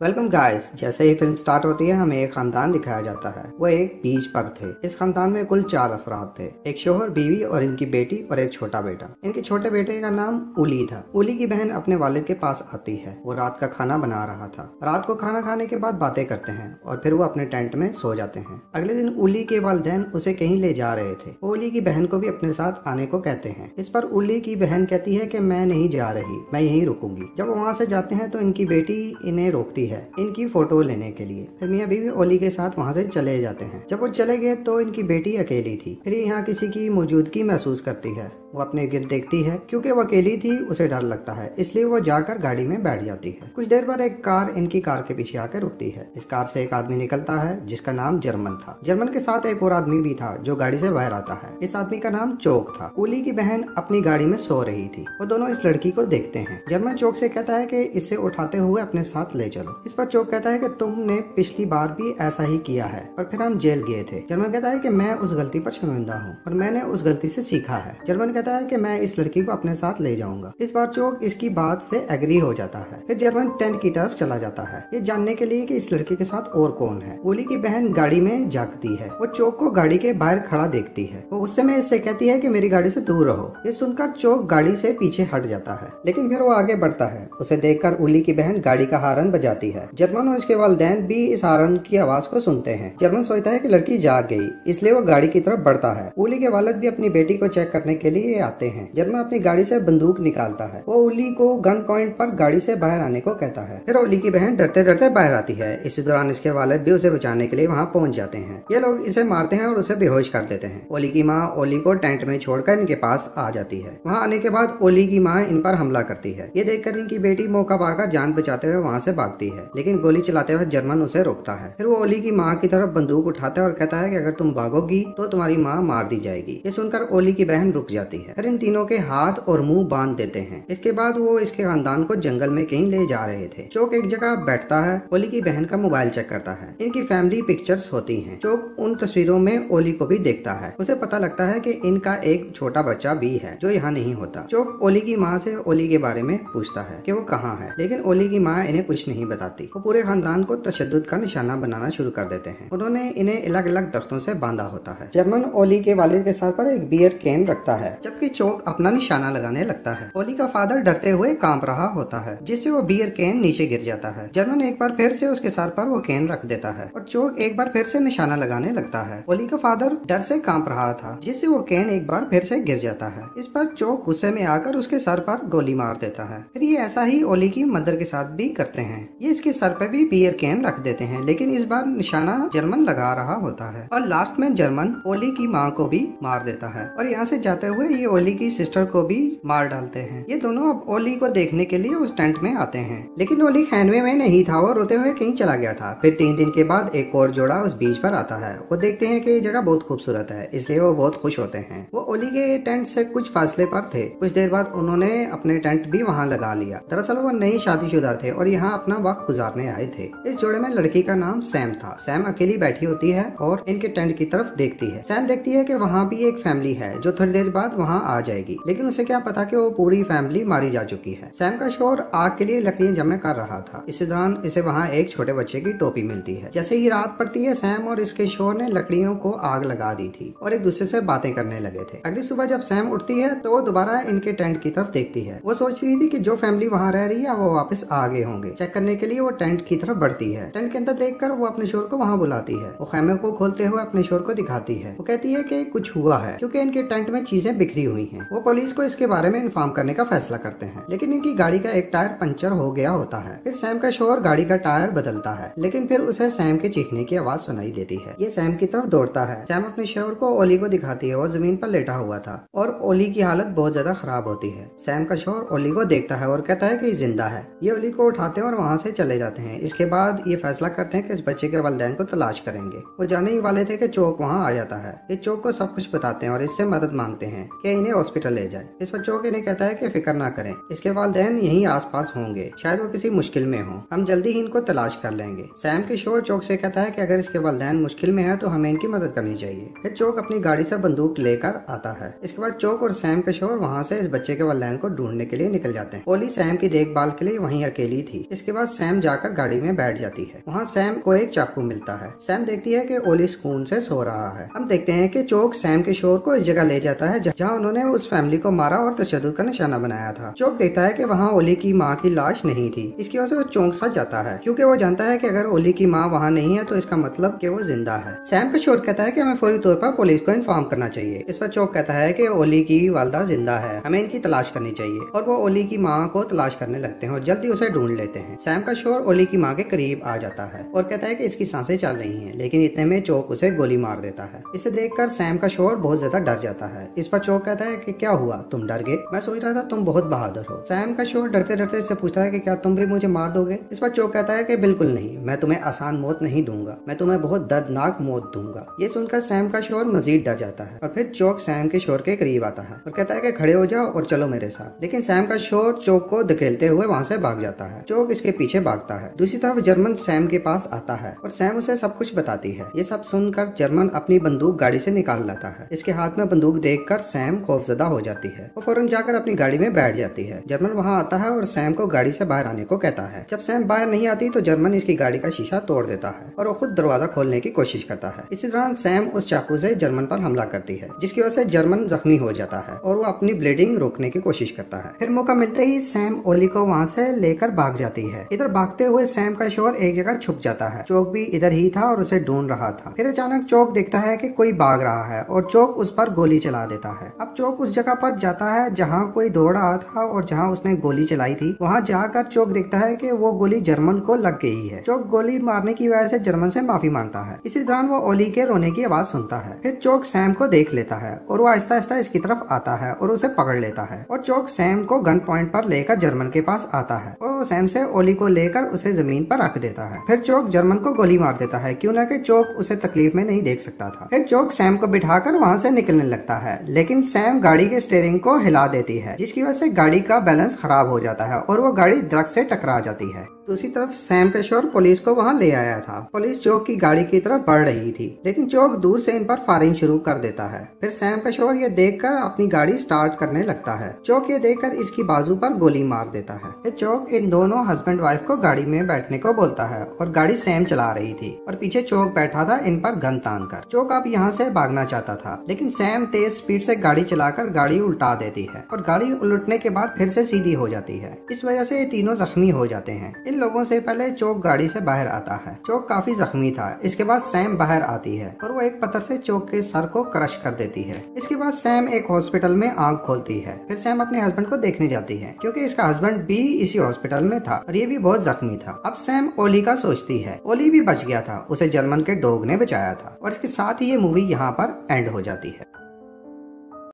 Welcome guys. जैसे ही film start होती है हमें एक खानदान दिखाया जाता है। वो एक बीच पर थे। इस खानदान में कुल 4 अफराद थे, एक शोहर, बीवी और इनकी बेटी और एक छोटा बेटा। इनके छोटे बेटे का नाम उली था। उली की बहन अपने वालिद के पास आती है। वो रात का खाना बना रहा था। रात को खाना खाने के बाद बातें करते हैं और फिर वो अपने टेंट में सो जाते हैं। अगले दिन उली के वालिदैन उसे कहीं ले जा रहे थे। वो उली की बहन को भी अपने साथ आने को कहते हैं। इस पर उली की बहन कहती है कि मैं नहीं जा रही, मैं यहीं रुकूंगी। जब वो वहाँ से जाते हैं तो इनकी बेटी इन्हें रोकती है इनकी फोटो लेने के लिए। फिर मियाँ बीवी ओली के साथ वहाँ से चले जाते हैं। जब वो चले गए तो इनकी बेटी अकेली थी। फिर यहाँ किसी की मौजूदगी महसूस करती है। वो अपने गिर्द देखती है। क्योंकि वो अकेली थी उसे डर लगता है, इसलिए वो जाकर गाड़ी में बैठ जाती है। कुछ देर बाद एक कार इनकी कार के पीछे आकर रुकती है। इस कार से एक आदमी निकलता है जिसका नाम जर्मन था। जर्मन के साथ एक और आदमी भी था जो गाड़ी से बाहर आता है। इस आदमी का नाम चोक था। उली की बहन अपनी गाड़ी में सो रही थी। वो दोनों इस लड़की को देखते हैं। जर्मन चोक से कहता है कि इसे उठाते हुए अपने साथ ले चलो। इस पर चोक कहता है कि तुमने पिछली बार भी ऐसा ही किया है और फिर हम जेल गए थे। जर्मन कहता है कि मैं उस गलती पर शर्मिंदा हूँ और मैंने उस गलती से सीखा है। जर्मन कहता है कि मैं इस लड़की को अपने साथ ले जाऊंगा। इस बार चोक इसकी बात से एग्री हो जाता है। फिर जर्मन टेंट की तरफ चला जाता है, ये जानने के लिए कि इस लड़की के साथ और कौन है। उली की बहन गाड़ी में जागती है। वो चोक को गाड़ी के बाहर खड़ा देखती है। वो उस समय इससे कहती है कि मेरी गाड़ी से दूर रहो। ये सुनकर चोक गाड़ी से पीछे हट जाता है, लेकिन फिर वो आगे बढ़ता है। उसे देखकर उली की बहन गाड़ी का हारन बजाती है। जर्मन और इसके वालिदैन भी इस हारन की आवाज को सुनते हैं। जर्मन सोचता है कि लड़की जाग गई, इसलिए वो गाड़ी की तरफ बढ़ता है। उली के वालिद भी अपनी बेटी को चेक करने के लिए आते हैं। जर्मन अपनी गाड़ी से बंदूक निकालता है। वो उली को गन पॉइंट पर गाड़ी से बाहर आने को कहता है। फिर उली की बहन डरते डरते बाहर आती है। इसी दौरान इसके वालिद भी उसे बचाने के लिए वहाँ पहुँच जाते हैं। ये लोग इसे मारते हैं और उसे बेहोश कर देते हैं। ओली की माँ ओली को टेंट में छोड़कर इनके पास आ जाती है। वहाँ आने के बाद ओली की माँ इन पर हमला करती है। ये देखकर इनकी बेटी मौका पाकर जान बचाते हुए वहाँ से भागती है, लेकिन गोली चलाते हुए जर्मन उसे रोकता है। फिर वो ओली की माँ की तरफ बंदूक उठाता है और कहता है कि अगर तुम भागोगी तो तुम्हारी माँ मार दी जाएगी। ये सुनकर ओली की बहन रुक जाती है। फिर इन तीनों के हाथ और मुंह बांध देते हैं। इसके बाद वो इसके खानदान को जंगल में कहीं ले जा रहे थे। चोक एक जगह बैठता है। ओली की बहन का मोबाइल चेक करता है। इनकी फैमिली पिक्चर्स होती हैं। चोक उन तस्वीरों में ओली को भी देखता है। उसे पता लगता है कि इनका एक छोटा बच्चा भी है जो यहाँ नहीं होता। चोक ओली की माँ से ओली के बारे में पूछता है कि वो कहाँ है, लेकिन ओली की माँ इन्हें कुछ नहीं बताती। वो पूरे खानदान को तशद्दुद का निशाना बनाना शुरू कर देते हैं। उन्होंने इन्हें अलग अलग दरख्तों से बांधा होता है। जर्मन ओली के वालिद के सर पर एक बियर कैन रखता है, जबकि चोक अपना निशाना लगाने लगता है। ओली का फादर डरते हुए कांप रहा होता है, जिससे वो बियर कैन नीचे गिर जाता है। जर्मन एक बार फिर से उसके सर पर वो कैन रख देता है और चोक एक बार फिर से निशाना लगाने लगता है। ओली का फादर डर से कांप रहा था, जिससे वो कैन एक बार फिर से गिर जाता है। इस पर चोक गुस्से में आकर उसके सर पर गोली मार देता है। फिर ये ऐसा ही ओली की मदर के साथ भी करते हैं। ये इसके सर पर भी बियर कैन रख देते हैं, लेकिन इस बार निशाना जर्मन लगा रहा होता है और लास्ट में जर्मन ओली की माँ को भी मार देता है और यहाँ से जाते हुए ये ओली की सिस्टर को भी मार डालते हैं। ये दोनों अब ओली को देखने के लिए उस टेंट में आते हैं, लेकिन ओली खैनवे में नहीं था, वो रोते हुए कहीं चला गया था। फिर 3 दिन के बाद एक और जोड़ा उस बीच पर आता है। वो देखते हैं कि ये जगह बहुत खूबसूरत है, इसलिए वो बहुत खुश होते हैं। वो ओली के टेंट से कुछ फासले पर थे। कुछ देर बाद उन्होंने अपने टेंट भी वहाँ लगा लिया। दरअसल वो नई शादीशुदा थे और यहाँ अपना वक्त गुजारने आए थे। इस जोड़े में लड़की का नाम सैम था। सैम अकेली बैठी होती है और इनके टेंट की तरफ देखती है। सैम देखती है कि वहाँ भी एक फैमिली है जो थोड़ी देर बाद वहाँ आ जाएगी, लेकिन उसे क्या पता कि वो पूरी फैमिली मारी जा चुकी है। सैम का शोहर आग के लिए लकड़ियाँ जमा कर रहा था। इसी दौरान इसे वहाँ एक छोटे बच्चे की टोपी मिलती है। जैसे ही रात पड़ती है, सैम और इसके शोहर ने लकड़ियों को आग लगा दी थी और एक दूसरे से बातें करने लगे थे। अगली सुबह जब सैम उठती है तो वो दोबारा इनके टेंट की तरफ देखती है। वो सोच रही थी कि जो फैमिली वहाँ रह रही है वो वापस आ गए होंगे। चेक करने के लिए वो टेंट की तरफ बढ़ती है। टेंट के अंदर देखकर वो अपने शोहर को वहाँ बुलाती है। वो खैमे को खोलते हुए अपने शोहर को दिखाती है। वो कहती है कि कुछ हुआ है, क्योंकि इनके टेंट में चीजें बिखरी हुई हैं। वो पुलिस को इसके बारे में इन्फॉर्म करने का फैसला करते हैं, लेकिन इनकी गाड़ी का एक टायर पंचर हो गया होता है। फिर सैम का शोहर गाड़ी का टायर बदलता है, लेकिन फिर उसे सैम के चीखने की आवाज सुनाई देती है। ये सैम की तरफ दौड़ता है। सैम अपने शोहर को ओली को दिखाती है। वो जमीन पर लेटा हुआ था और ओली की हालत बहुत ज्यादा खराब होती है। सैम का शोहर ओली को देखता है और कहता है कि जिंदा है। ये ओली को उठाते हैं और वहाँ से चले जाते हैं। इसके बाद ये फैसला करते हैं कि इस बच्चे के वालिदैन को तलाश करेंगे। वो जाने ही वाले थे कि चोक वहाँ आ जाता है। ये चोक को सब कुछ बताते हैं और इससे मदद मांगते हैं कि कि इन्हें हॉस्पिटल ले जाए। इस पर चोक इन्हें कहता है कि फिक्र ना करें, इसके वालिदैन यहीं आसपास होंगे, शायद वो किसी मुश्किल में हो, हम जल्दी ही इनको तलाश कर लेंगे। सैम के शोहर चोक से कहता है कि अगर इसके वालिदैन मुश्किल में है तो हमें इनकी मदद करनी चाहिए। फिर चोक अपनी गाड़ी से बंदूक लेकर आता है। इसके बाद चोक और सैम के शोहर वहाँ से इस बच्चे के वालिदैन को ढूंढने के लिए निकल जाते हैं। ओली सैम की देखभाल के लिए वहीं अकेली थी। इसके बाद सैम जाकर गाड़ी में बैठ जाती है। वहाँ सैम को एक चाकू मिलता है। सैम देखती है कि ओली सुकून से सो रहा है। हम देखते हैं कि चोक सैम के शोहर को इस जगह ले जाता है जहाँ उन्होंने उस फैमिली को मारा और तशद्दुद का निशाना बनाया था। चोक देखता है कि वहाँ ओली की माँ की लाश नहीं थी। इसकी वजह से वो चौंक सा जाता है क्योंकि वो जानता है कि अगर ओली की माँ वहाँ नहीं है तो इसका मतलब कि वो जिंदा है। सैम के शोहर कहता है कि हमें फौरी तौर पर पुलिस को इन्फॉर्म करना चाहिए। इस पर चोक कहता है कि ओली की वालदा जिंदा है, हमें इनकी तलाश करनी चाहिए। और वो ओली की माँ को तलाश करने लगते हैं और जल्दी उसे ढूंढ लेते हैं। सैम का शोहर ओली की माँ के करीब आ जाता है और कहता है कि इसकी सांसें चल रही हैं, लेकिन इतने में चोक उसे गोली मार देता है। इसे देखकर सैम का शोहर बहुत ज्यादा डर जाता है। इस पर चोक कहता है कि क्या हुआ, तुम डर गए? मैं सोच रहा था तुम बहुत बहादुर हो। सैम का शोहर डरते डरते इससे पूछता है कि क्या तुम भी मुझे मार दोगे? इस पर चोक कहता है कि बिल्कुल नहीं, मैं तुम्हें आसान मौत नहीं दूंगा, मैं तुम्हें बहुत दर्दनाक मौत दूंगा। ये सुनकर सैम का शोहर मजीद डर जाता है और फिर चोक सैम के शोहर के करीब आता है और कहता है कि खड़े हो जाओ और चलो मेरे साथ। लेकिन सैम का शोहर चोक को धकेलते हुए वहाँ से भाग जाता है। चोक इसके पीछे भागता है। दूसरी तरफ जर्मन सैम के पास आता है और सैम उसे सब कुछ बताती है। ये सब सुनकर जर्मन अपनी बंदूक गाड़ी से निकाल लाता है। इसके हाथ में बंदूक देखकर सैम खौफजदा हो जाती है। वो फौरन जाकर अपनी गाड़ी में बैठ जाती है। जर्मन वहाँ आता है और सैम को गाड़ी से बाहर आने को कहता है। जब सैम बाहर नहीं आती तो जर्मन इसकी गाड़ी का शीशा तोड़ देता है और वो खुद दरवाजा खोलने की कोशिश करता है। इसी दौरान सैम उस चाकू से जर्मन पर हमला करती है, जिसकी वजह से जर्मन जख्मी हो जाता है और वो अपनी ब्लीडिंग रोकने की कोशिश करता है। फिर मौका मिलते ही सैम ओली को वहाँ से लेकर भाग जाती है। इधर भागते हुए सैम का शोहर एक जगह छुप जाता है। चोक भी इधर ही था और उसे ढूंढ रहा था। फिर अचानक चोक देखता है कि कोई भाग रहा है और चोक उस पर गोली चला देता है। अब चोक उस जगह पर जाता है जहाँ कोई दौड़ रहा था और जहाँ उसने गोली चलाई थी। वहाँ जाकर चोक देखता है कि वो गोली जर्मन को लग गई है। चोक गोली मारने की वजह से जर्मन से माफी मांगता है। इसी दौरान वो ओली के रोने की आवाज सुनता है। फिर चोक सैम को देख लेता है और वो आहिस्ता आहिस्ता इसकी तरफ आता है और उसे पकड़ लेता है और चोक सैम को गन पॉइंट पर लेकर जर्मन के पास आता है और वो सैम से ओली को लेकर उसे जमीन पर रख देता है। फिर चोक जर्मन को गोली मार देता है, क्यों ना कि चोक उसे तकलीफ में नहीं देख सकता था। फिर चोक सैम को बिठाकर वहाँ से निकलने लगता है, लेकिन सैम गाड़ी के स्टीयरिंग को हिला देती है, जिसकी वजह से गाड़ी का बैलेंस खराब हो जाता है और वो गाड़ी दरख्त से टकरा जाती है। दूसरी तरफ सैम का शोहर पुलिस को वहाँ ले आया था। पुलिस चोक की गाड़ी की तरफ बढ़ रही थी, लेकिन चोक दूर से इन पर फायरिंग शुरू कर देता है। फिर सैम का शोहर ये देखकर अपनी गाड़ी स्टार्ट करने लगता है। चोक ये देखकर इसकी बाजू पर गोली मार देता है। फिर चोक इन दोनों हस्बैंड वाइफ को गाड़ी में बैठने को बोलता है और गाड़ी सैम चला रही थी और पीछे चोक बैठा था इन पर गन तान कर। चोक अब यहाँ से भागना चाहता था, लेकिन सैम तेज स्पीड से गाड़ी चलाकर गाड़ी उल्टा देती है और गाड़ी उलटने के बाद फिर से सीधी हो जाती है। इस वजह से ये तीनों जख्मी हो जाते हैं। इन लोगों से पहले चोक गाड़ी से बाहर आता है। चोक काफी जख्मी था। इसके बाद सैम बाहर आती है और वो एक पत्थर से चोक के सर को क्रश कर देती है। इसके बाद सैम एक हॉस्पिटल में आंख खोलती है। फिर सैम अपने हस्बैंड को देखने जाती है, क्योंकि इसका हस्बैंड भी इसी हॉस्पिटल में था और ये भी बहुत जख्मी था। अब सैम ओली का सोचती है। ओली भी बच गया था, उसे जर्मन के डॉग ने बचाया था। और इसके साथ ही ये मूवी यहाँ पर एंड हो जाती है।